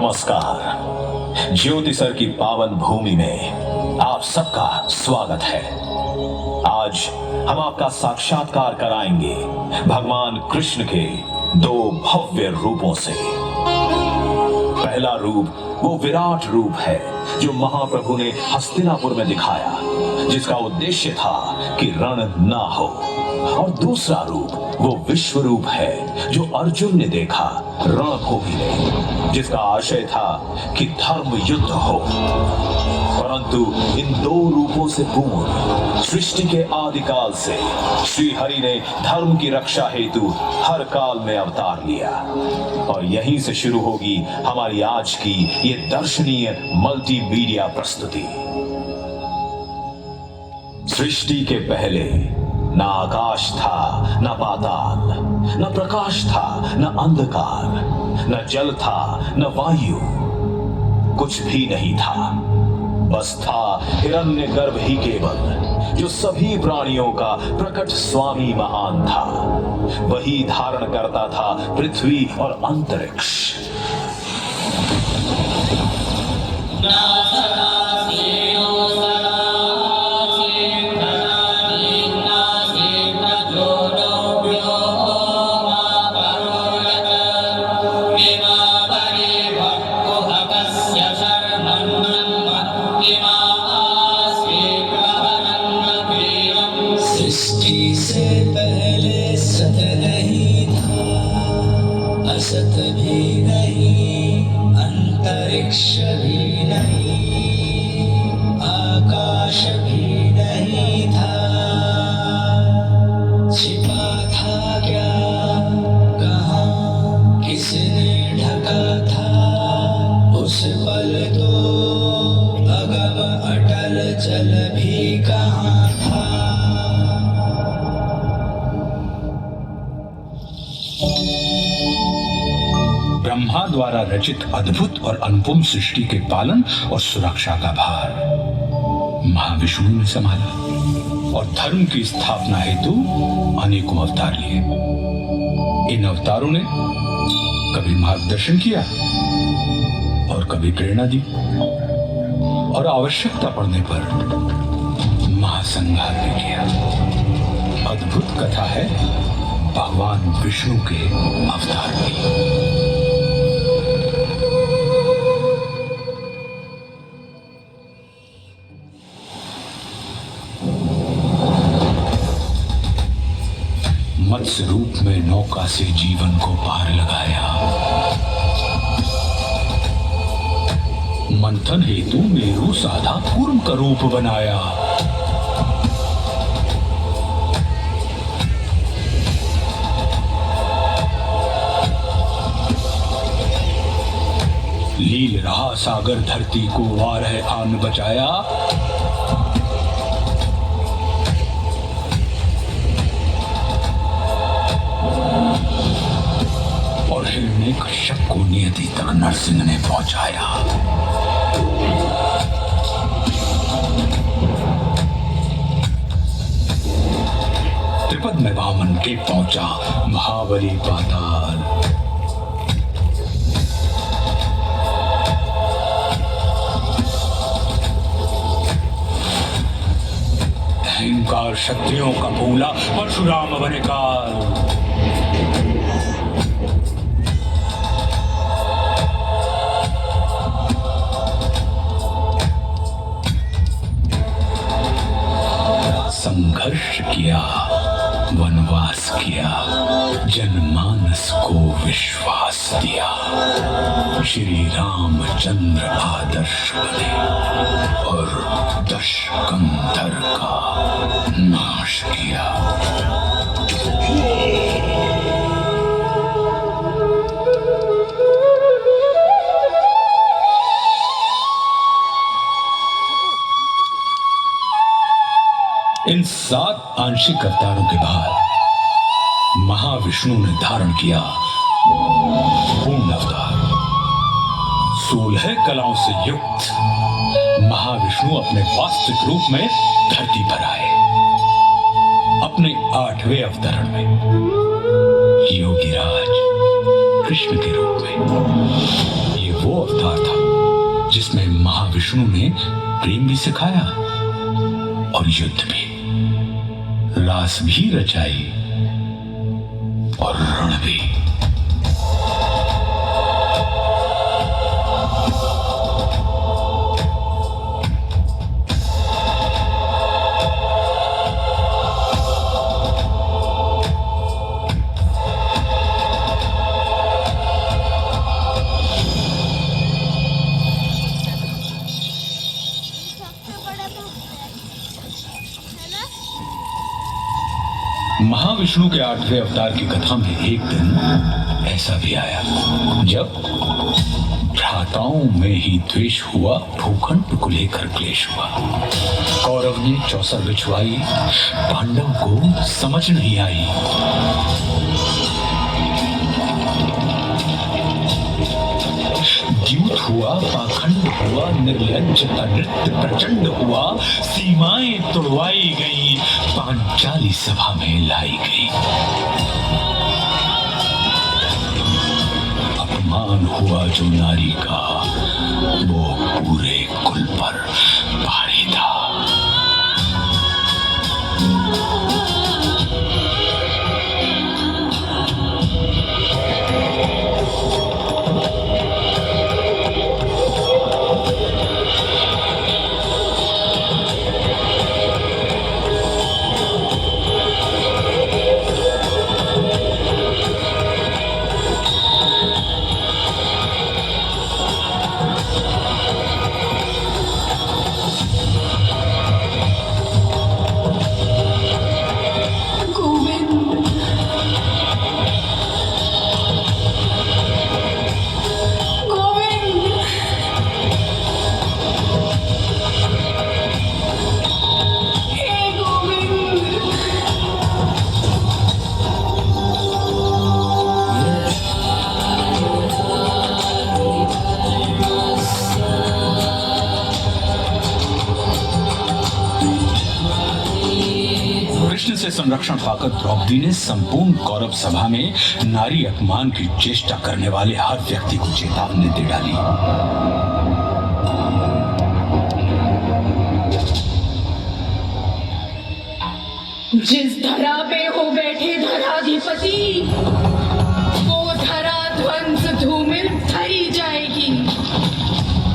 नमस्कार। ज्योतिसर की पावन भूमि में आप सबका स्वागत है। आज हम आपका साक्षात्कार कराएंगे भगवान कृष्ण के दो भव्य रूपों से। पहला रूप वो विराट रूप है जो महाप्रभु ने हस्तिनापुर में दिखाया, जिसका उद्देश्य था कि रण ना हो। और दूसरा रूप वो विश्व रूप है जो अर्जुन ने देखा रणभूमि में, जिसका आशय था कि धर्म युद्ध हो। परंतु इन दो रूपों से पूर्व सृष्टि के आदिकाल से श्री हरि ने धर्म की रक्षा हेतु हर काल में अवतार लिया। और यहीं से शुरू होगी हमारी आज की ये दर्शनीय मल्टीमीडिया प्रस्तुति। सृष्टि के पहले ना आकाश था, ना पाताल, न प्रकाश था, न अंधकार, न जल था, न वायु, कुछ भी नहीं था। बस था हिरण्यगर्भ ही केवल, जो सभी प्राणियों का प्रकट स्वामी महान था। वही धारण करता था पृथ्वी और अंतरिक्ष। सृष्टि से पहले सत नहीं था, असत भी नहीं, अंतरिक्ष भी नहीं, आकाश भी नहीं था। छिपा था क्या, कहाँ, किसने ढका था? उस पल तो अगम अटल जल भी कहाँ था। ब्रह्मा द्वारा रचित अद्भुत और अनुपम सृष्टि के पालन और सुरक्षा का भार महाविष्णु ने संभाला और धर्म की स्थापना हेतु अनेकों अवतार लिए। इन अवतारों ने कभी मार्गदर्शन किया और कभी प्रेरणा दी, और आवश्यकता पड़ने पर महासंहार भी किया। अद्भुत कथा है भगवान विष्णु के अवतार की। मत्स्य रूप में नौका से जीवन को पार लगाया। मंथन हेतु मेरु साधा कूर्म का रूप बनाया। लील रहा सागर धरती को वारह आन बचाया। और हिरण्यकश्यप को नियति तक नरसिंह ने पहुंचाया। त्रिपद में वामन के पहुंचा महाबली पाताल। अहंकार शक्तियों का भूला परशुराम बने काल। संघर्ष किया, वनवास किया, जनमानस को विश्वास दिया। श्री रामचंद्र आदर्श बने और दश कंधर का नाश किया। इन 7 आंशिक अवतारों के बाद महाविष्णु ने धारण किया पूर्ण अवतार। 16 कलाओं से युक्त महाविष्णु अपने वास्तविक रूप में धरती पर आए। अपने 8वें अवतरण में योगीराज कृष्ण के रूप में ये वो अवतार था जिसमें महाविष्णु ने प्रेम भी सिखाया और युद्ध भी, रास भी रचाई और रण भी। महाविष्णु के 8वें अवतार की कथा में एक दिन ऐसा भी आया जब भ्राताओं में ही द्वेष हुआ, भूखंड को लेकर क्लेश हुआ। कौरव ने चौसर बिछवाई, पांडव को समझ नहीं आई। द्यूत हुआ, पाखंड हुआ, निर्लज्जता नृत्य प्रचंड हुआ, सीमाएं तोड़वाई गई, पांचाली सभा में लाई गई। अपमान हुआ जो नारी का, वो पूरे कुल पर भारी था। से संरक्षण पाकर द्रौपदी ने संपूर्ण कौरव सभा में नारी अपमान की चेष्टा करने वाले हर व्यक्ति को चेतावनी दे डाली। जिस धरा पे हो बैठे धराधिपति, वो धरा ध्वंस धूमिल धरी जाएगी।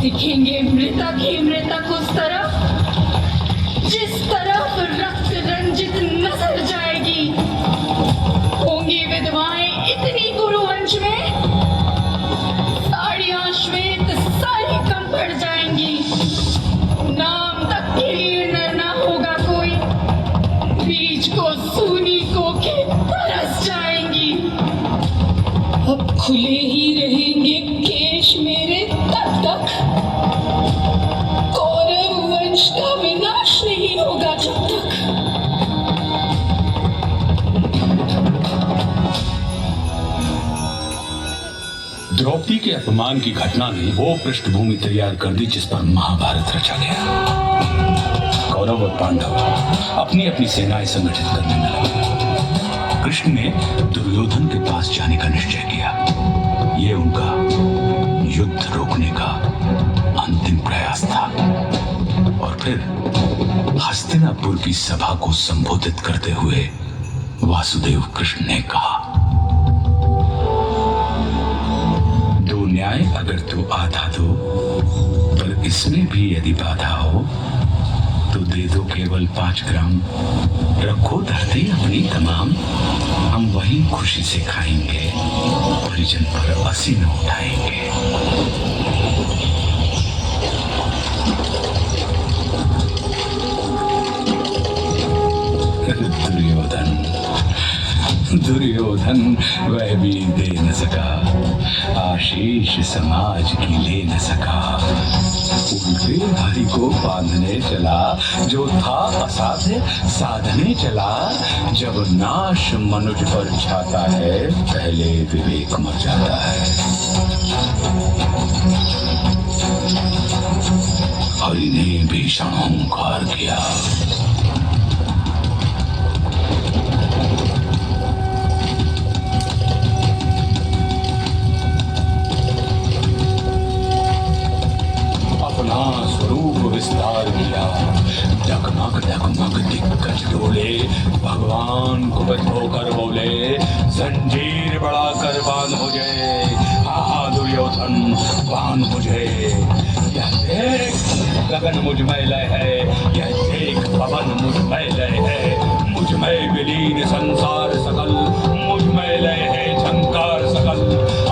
दिखेंगे मृतक ही मृतक उस तरफ जिस तरफ रक्त रंजित नजर जाएगी। होंगी विधवाएं इतनी गुरुवंश में, साड़ियां श्वेत सारी कम पड़ जाएंगी। नाम तक के लिए नर ना होगा कोई, बीज को सूनी को के तरस जाएंगी। अब खुले ही रहेंगे केश मेरे तब तक, कौरव वंश का विनाश नहीं होगा जब तक। द्रौपदी के अपमान की घटना ने वो पृष्ठभूमि तैयार कर दी जिस पर महाभारत रचा गया। कौरव और पांडव अपनी अपनी सेनाएं संगठित करने में लगे। कृष्ण ने दुर्योधन के पास जाने का निश्चय किया। ये उनका युद्ध रोकने का अंतिम प्रयास था। और फिर हस्तिनापुर की सभा को संबोधित करते हुए वासुदेव कृष्ण ने कहा, दो न्याय अगर तो आधा दो, पर इसमें भी यदि बाधा हो तो दे दो केवल 5 ग्राम। रखो धरती अपनी तमाम, हम वही खुशी से खाएंगे, परिजन पर असी न उठाएंगे। दुर्योधन वह भी दे न सका, आशीष समाज की ले न सका। उल्टे हरि को बांधने चला, जो था असाध्य साधने चला। जब नाश मनुज पर छाता है, पहले विवेक मर जाता है। हरि ने भीषण हुंकार किया, भगवान कुपित होकर बोले, जंजीर बढ़ाकर बांध मुझे, हा दुर्योधन बांध मुझे। यह देख गगन मुझ में लय है, यह देख पवन मुझ में लय है, मुझ में विलीन संसार सकल, मुझ में लय है झंकार सकल,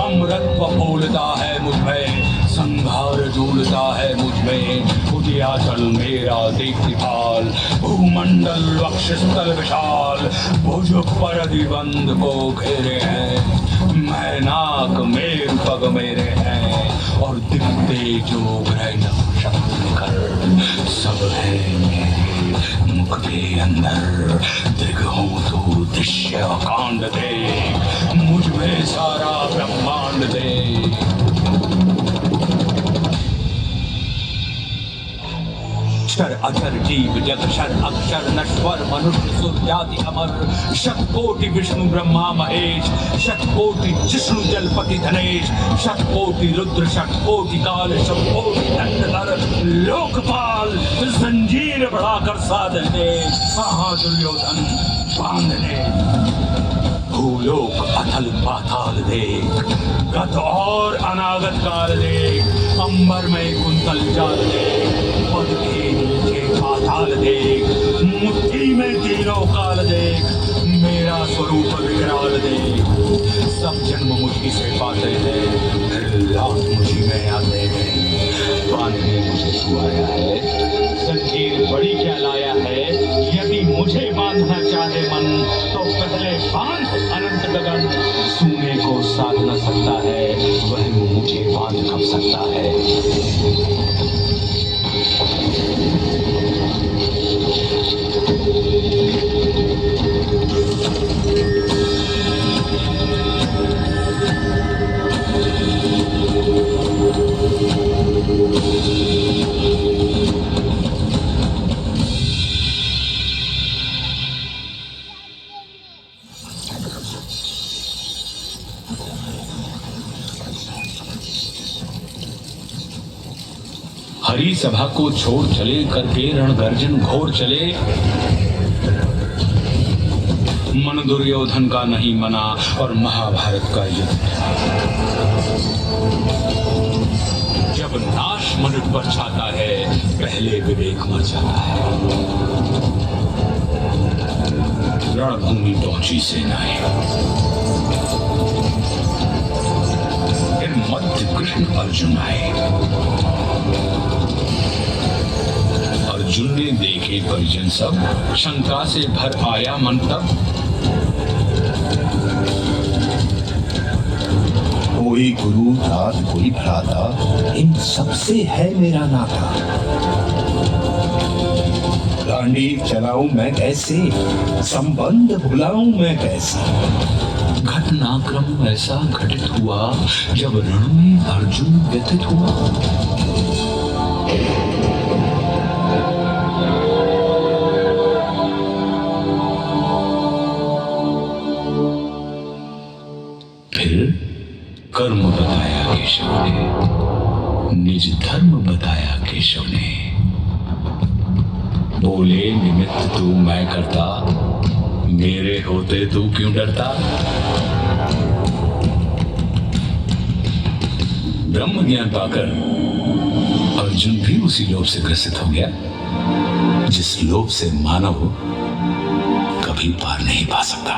अमृत फूलता है मुझ में, संहार झूलता है मुझ में, उदयाचल मेरा दीप्तिपाल, भूमंडल वक्षस्थल विशाल, भुज पर दिबंध को घेरे हैं, मैनाक मेरु पग मेरे हैं, और दिखते जो ग्रह नक्षत्र सब है मेरे मुख के अंदर। दृघों तो दृश्य कांड दे, मुझ में सारा ब्रह्मांड दे। क्षर अक्षर जीव जग क्षर अक्षर नश्वर मनुष्य सूर्यादि अमर, शतकोटि विष्णु ब्रह्मा महेश, शतकोटि जिष्णु जलपति धनेश, शतकोटि रुद्र शतकोटि काल, शतकोटि दंडधर लोकपाल, जंजीर बढ़ाकर साधने, कहाँ दुर्योधन बांधने। भूलोक अथल पाताल देख, गत और अनागत काल देख, अंबर में कुंतल जाल देख, पद के नीचे पाताल देख, मुट्ठी में तीनों काल देख, मेरा स्वरूप विकराल देख। सब जन्म मुझी से पाते हैं, फिर लाख मुझी में आते हैं। बांधने मुझे तू आया है, जंजीर बड़ी क्या लाया है, यदि मुझे बांधना चाहे मन, तो पहले बांध अनंत गगन। सोने को साध न सकता है, वह मुझे बांध कब सकता है। हरी सभा को छोड़ चले, करके रण गर्जन घोर चले। मन दुर्योधन का नहीं मना, और महाभारत का युद्ध। जब नाश मनुष्य पर छाता है, पहले विवेक मर जाता है। रणभूमि पहुंची सेनाएं, मध्य कृष्ण अर्जुन आए। अर्जुन ने देखे परिजन सब, शंका से भर आया मन तब। कोई गुरु तात कोई भ्राता, इन सबसे है मेरा नाता। गांडीव चलाऊं मैं कैसे, संबंध भुलाऊं मैं कैसे। घटनाक्रम ऐसा घटित हुआ, जब रण में अर्जुन व्यथित हुआ। फिर कर्म बताया केशव ने, निज धर्म बताया केशव ने। बोले निमित्त तू मैं करता, मेरे होते तू क्यों डरता। ब्रह्म ज्ञान पाकर अर्जुन भी उसी लोभ से ग्रसित हो गया, जिस लोभ से मानव कभी पार नहीं पा सकता।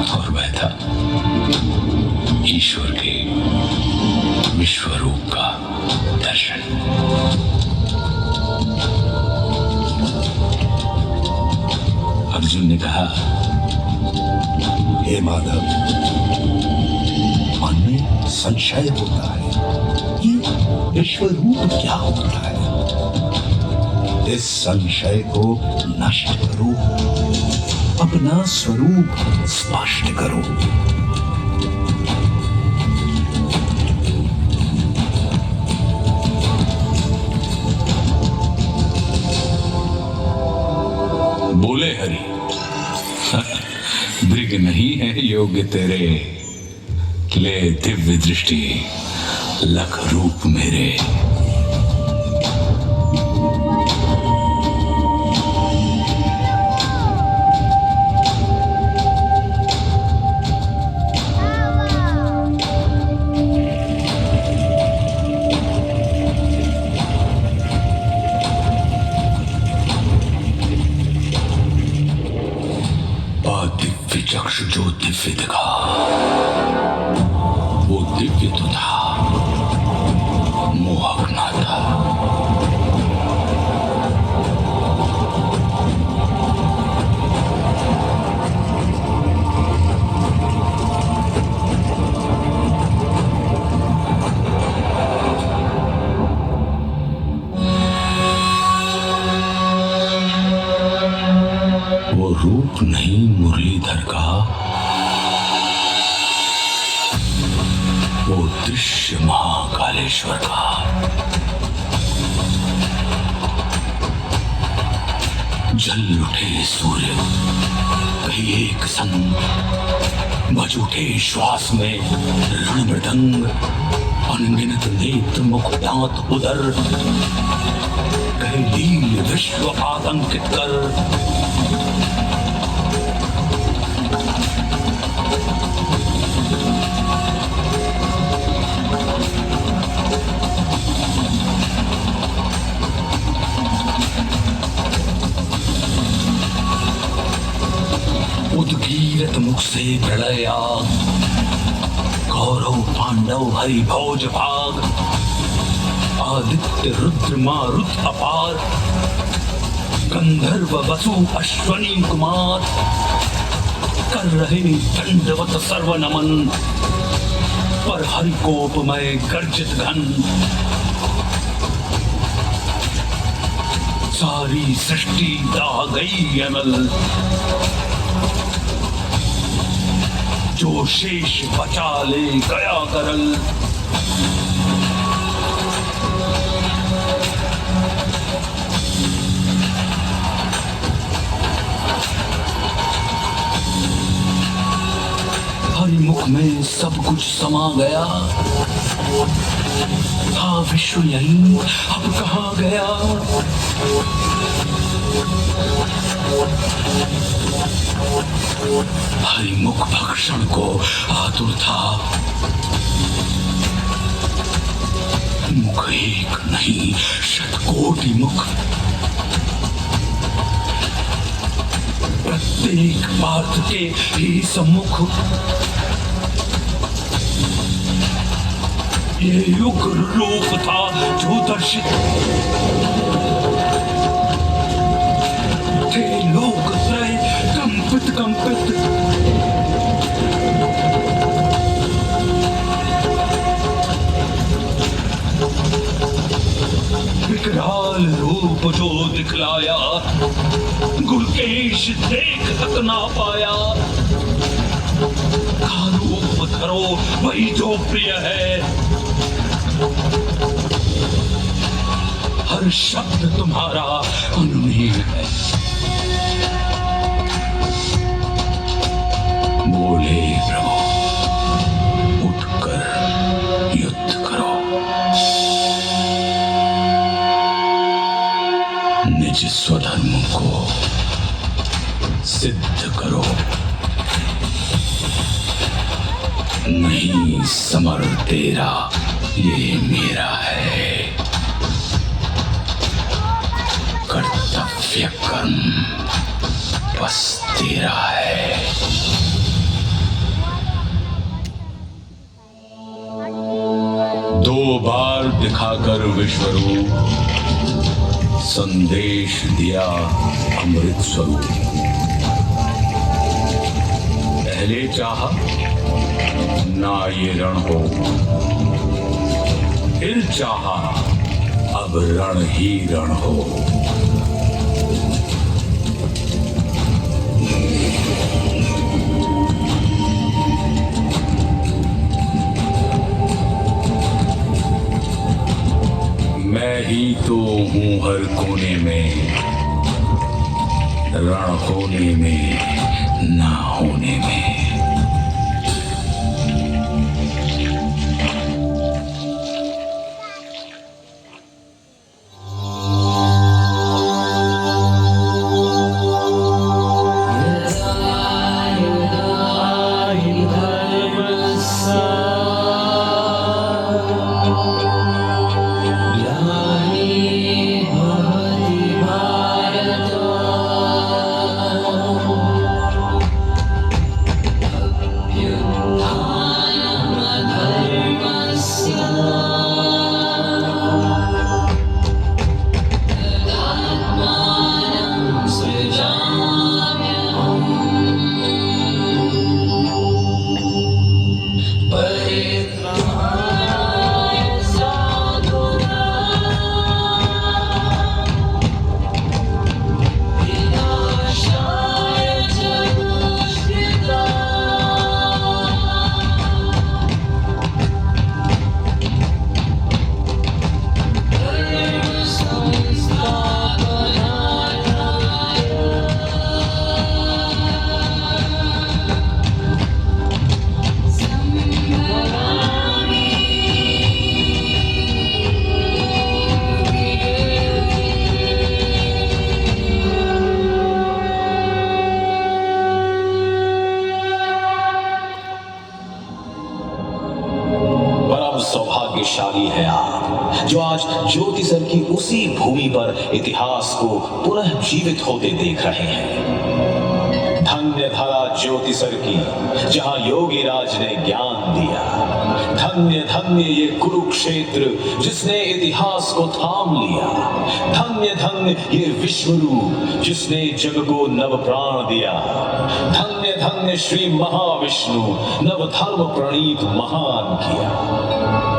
और वह था ईश्वर के विश्व रूप का दर्शन। अर्जुन ने कहा, हे माधव, मन में संशय होता है, ये विश्व रूप क्या होता है। इस संशय को नष्ट करो, अपना स्वरूप स्पष्ट करो। बोले हरि, मृग नहीं है योग्य तेरे, ले दिव्य दृष्टि लख रूप मेरे। समक्ष जो दिव्य दिखा वो दिव्य तो था, मोहक ना था। वो रूप नहीं मुरलीधर का, वो दृश्य महाकालेश्वर का। जल उठे सूर्य कहीं एक संग, बज उठे श्वास में रण मृदंग। अनगिनत नेत्र मुख दांत उदर, कहे लील विश्व आतंकित कर। उद्गीरत मुख से प्रलय आग, कौरव पांडव हरि भोज भाग। आदित्य रुद्र मारुत अपार, गंधर्व वसु अश्वनी कुमार। कर रहे दंडवत सर्व नमन, पर हरि कोपमय गर्जित घन। सारी सृष्टि दाह गई अनल, जो शेष बचा ले गया करल। हरि मुख में सब कुछ समा गया, था विश्व यही अब कहाँ गया। हरि मुख भक्षण को आतुर था, मुख एक नहीं शतकोटि मुख। प्रत्येक पार्थ के ही सम्मुख, ये उग्र रूप था जो दर्शित। थे लोक त्रय कंपित कंपित, विकराल रूप जो दिखलाया, गुलकेश देख तक ना पाया। का रूप धरो वही जो प्रिय है, हर शब्द तुम्हारा अनुमेय है। बोले प्रभु उठकर युद्ध करो, निज स्वधर्म को सिद्ध करो। नहीं समर तेरा ये मेरा है, कर्तव्य कर्म बस तेरा है। दो बार दिखाकर विश्वरूप, संदेश दिया अमृत स्वरूप। पहले चाहा ना ये रण हो, फिर चाहा अब रण ही रण हो। मैं ही तो हूं हर कोने में, रण होने में ना होने में। हैं आप, जो आज ज्योतिसर की उसी भूमि पर इतिहास को पुनः जीवित होते देख रहे हैं। धन्य धरा ज्योतिसर की, जहां योगी राज ने ज्ञान दिया। धन्य धन्य ये कुरुक्षेत्र, जिसने इतिहास को थाम लिया। धन्य धन्य ये विश्वरूप, जिसने जग को नव प्राण दिया। धन्य धन्य श्री महाविष्णु, नव धर्म प्रणीत महान किया।